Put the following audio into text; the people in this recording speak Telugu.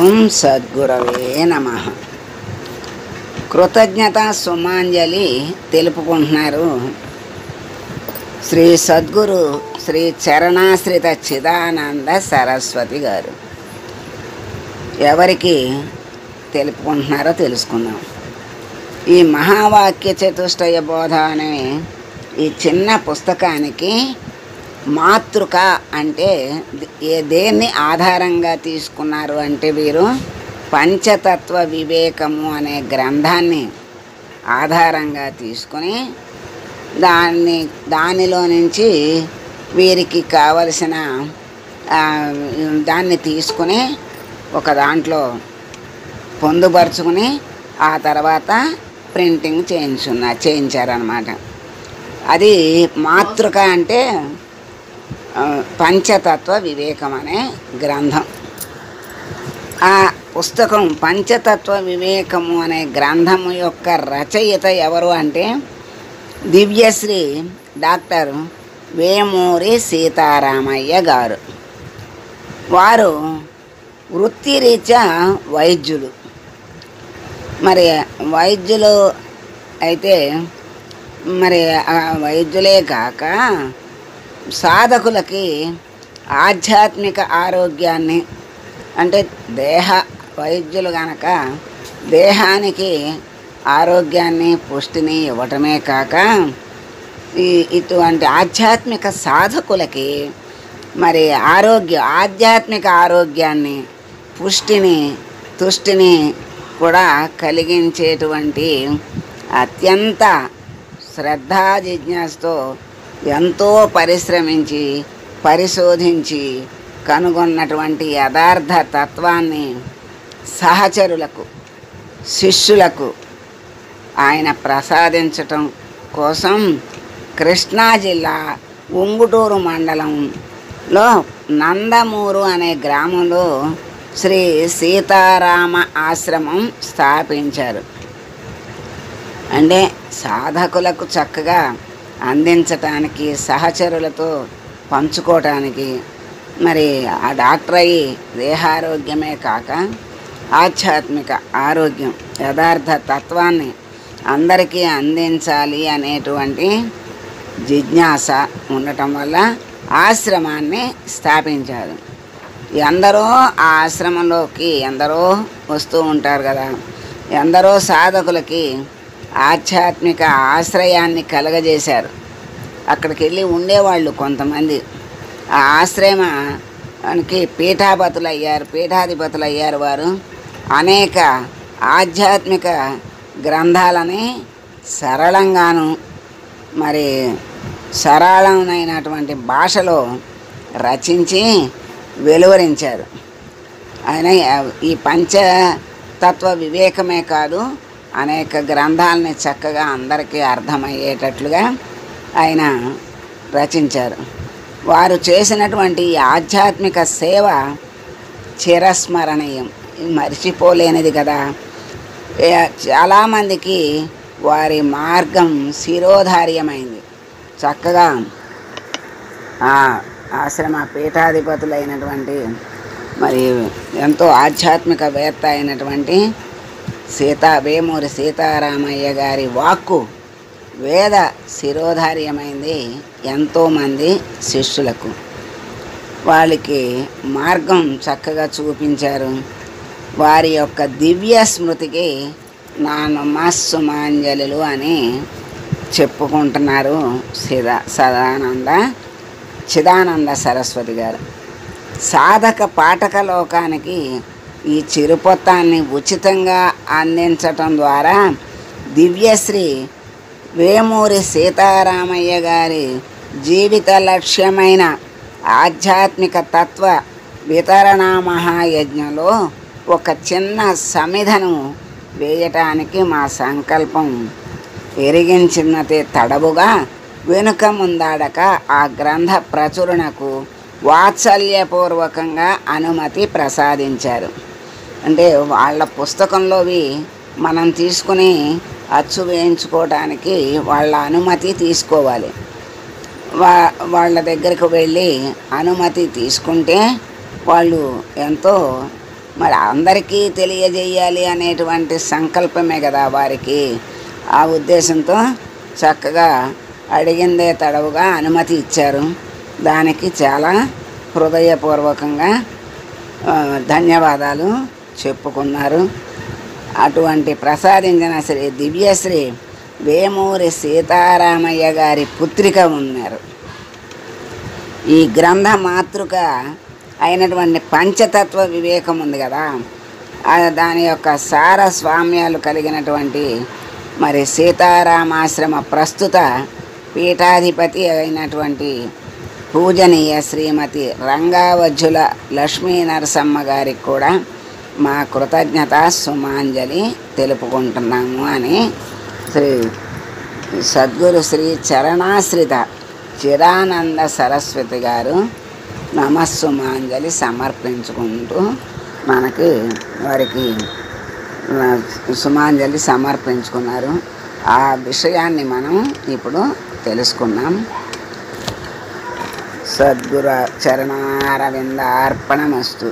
ఓం సద్గురవే నమః. కృతజ్ఞత సుమాంజలి తెలుపుకుంటున్నారు శ్రీ సద్గురు శ్రీ చరణాశ్రిత చిదానంద సరస్వతి గారు. ఎవరికి తెలుపుకుంటున్నారో తెలుసుకుందాం. ఈ మహావాక్య చతుష్టయ బోధ అనే ఈ చిన్న పుస్తకానికి మాతృక అంటే దేన్ని ఆధారంగా తీసుకున్నారు అంటే వీరు పంచతత్వ వివేకము అనే గ్రంథాన్ని ఆధారంగా తీసుకొని దానిలో నుంచి వీరికి కావలసిన దాన్ని తీసుకుని ఒక దాంట్లో పొందుపరుచుకుని ఆ తర్వాత ప్రింటింగ్ చేయించారన్నమాట. అది మాతృక అంటే పంచతత్వ వివేకం అనే గ్రంథం. ఆ పుస్తకం పంచతత్వ వివేకము అనే గ్రంథము యొక్క రచయిత ఎవరు అంటే దివ్యశ్రీ డాక్టర్ వేమూరి సీతారామయ్య గారు. వారు వృత్తిరీత్యా వైద్యులు. మరి వైద్యులు అయితే మరి వైద్యులే కాక సాధకులకి ఆధ్యాత్మిక ఆరోగ్యాన్ని అంటే వైద్యులు గనక దేహానికి ఆరోగ్యాన్ని పుష్టిని ఇవ్వటమే కాక ఇటువంటి ఆధ్యాత్మిక సాధకులకి మరి ఆధ్యాత్మిక ఆరోగ్యాన్ని పుష్టిని తుష్టిని కూడా కలిగించేటువంటి అత్యంత శ్రద్ధా జిజ్ఞాసతో ఎంతో పరిశ్రమించి పరిశోధించి కనుగొన్నటువంటి యథార్థ తత్వాన్ని సహచరులకు శిష్యులకు ఆయన ప్రసాదించటం కోసం కృష్ణా జిల్లా ఉంగుటూరు మండలంలో నందమూరు అనే గ్రామంలో శ్రీ సీతారామ ఆశ్రమం స్థాపించారు. అంటే సాధకులకు చక్కగా అందించటానికి సహచరులతో పంచుకోవటానికి మరి ఆ డాక్టర్ అయ్యి దేహారోగ్యమే కాక ఆధ్యాత్మిక ఆరోగ్యం యథార్థ తత్వాన్ని అందరికీ అందించాలి అనేటువంటి జిజ్ఞాస ఉండటం వల్ల ఆశ్రమాన్ని స్థాపించారు. ఎందరో ఆ ఆశ్రమంలోకి ఎందరో వస్తూ ఉంటారు కదా. ఎందరో సాధకులకి ఆధ్యాత్మిక ఆశ్రయాన్ని కలగజేశారు. అక్కడికి వెళ్ళి ఉండేవాళ్ళు కొంతమంది. ఆ ఆశ్రమానికి పీఠాధిపతులు అయ్యారు వారు. అనేక ఆధ్యాత్మిక గ్రంథాలని సరళంగాను మరి సరళమైనటువంటి భాషలో రచించి వెలువరించారు. ఆయన ఈ పంచతత్వ వివేకమే కాదు అనేక గ్రంథాలని చక్కగా అందరికీ అర్థమయ్యేటట్లుగా ఆయన రచించారు. వారు చేసినటువంటి ఆధ్యాత్మిక సేవ చిరస్మరణీయం, మర్చిపోలేనిది కదా. చాలామందికి వారి మార్గం శిరోధార్యమైంది. చక్కగా ఆశ్రమ పీఠాధిపతులైనటువంటి మరి ఎంతో ఆధ్యాత్మికవేత్త అయినటువంటి వేమూరి సీతారామయ్య గారి వాక్కు వేద శిరోధార్యమైంది ఎంతోమంది శిష్యులకు. వాళ్ళకి మార్గం చక్కగా చూపించారు. వారి యొక్క దివ్య స్మృతికి నా నమస్సుమాంజలు అని చెప్పుకుంటున్నారు చిదానంద సరస్వతి గారు. సాధక పాఠక లోకానికి ఈ చిరుపొత్తాన్ని ఉచితంగా అందించటం ద్వారా దివ్యశ్రీ వేమూరి సీతారామయ్య గారి జీవిత లక్ష్యమైన ఆధ్యాత్మిక తత్వ వితరణ మహాయజ్ఞంలో ఒక చిన్న సమిధను వేయటానికి మా సంకల్పం ఎరిగించినతే తడవుగా వెనుక ముందాడక ఆ గ్రంథ ప్రచురణకు వాత్సల్యపూర్వకంగా అనుమతి ప్రసాదించారు. అంటే వాళ్ళ పుస్తకంలోవి మనం తీసుకుని అచ్చు వేయించుకోవడానికి వాళ్ళ అనుమతి తీసుకోవాలి. వాళ్ళ దగ్గరకు వెళ్ళి అనుమతి తీసుకుంటే వాళ్ళు ఎంతో మరి అందరికీ తెలియజేయాలి అనేటువంటి సంకల్పమే కదా వారికి. ఆ ఉద్దేశంతో చక్కగా అడిగిందే తడవుగా అనుమతి ఇచ్చారు. దానికి చాలా హృదయపూర్వకంగా ధన్యవాదాలు చెప్పుకున్నారు. అటువంటి ప్రసాదించిన శ్రీ దివ్యశ్రీ వేమూరి సీతారామయ్య గారి పుత్రిక ఉన్నారు. ఈ గ్రంథ మాతృక అయినటువంటి పంచతత్వ వివేకం ఉంది కదా, దాని యొక్క సారస్వామ్యాలు కలిగినటువంటి మరి సీతారామాశ్రమ ప్రస్తుత పీఠాధిపతి అయినటువంటి పూజనీయ శ్రీమతి రంగావజ్జుల లక్ష్మీ నరసమ్మ గారికి కూడా మా కృతజ్ఞత సుమాంజలి తెలుపుకుంటున్నాము అని శ్రీ సద్గురు శ్రీ చరణాశ్రిత చిరానంద సరస్వతి గారు నమస్సుమాంజలి సమర్పించుకుంటూ మనకి వారికి సుమాంజలి సమర్పించుకున్నారు. ఆ విషయాన్ని మనం ఇప్పుడు తెలుసుకున్నాం. సద్గురు చరణారవింద అర్పణమస్తు.